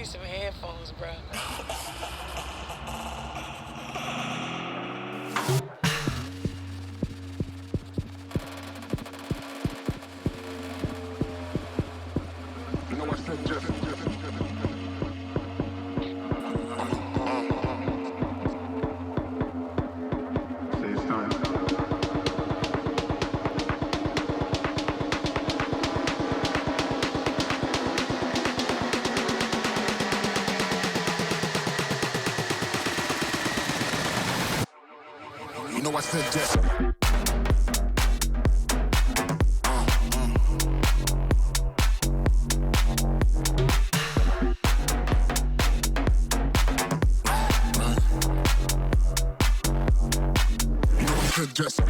need some headphones, bro. You know I said just. You know I said just. Just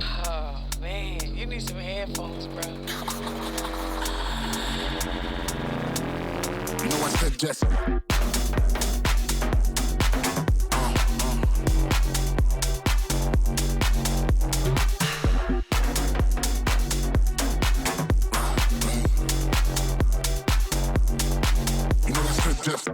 Oh man, you need some headphones, bro. you know I said just. Just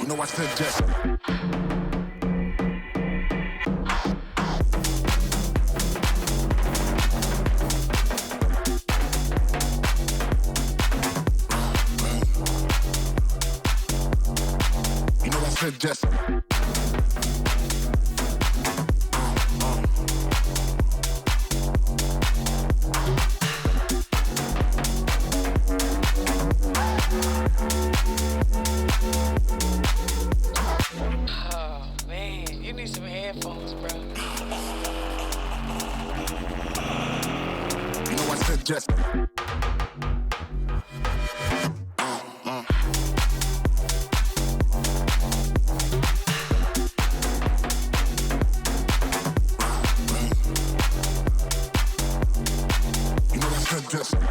you know I said just. You know I said just. Oh man, you need some headphones, bro. You know I said just. You know I said just.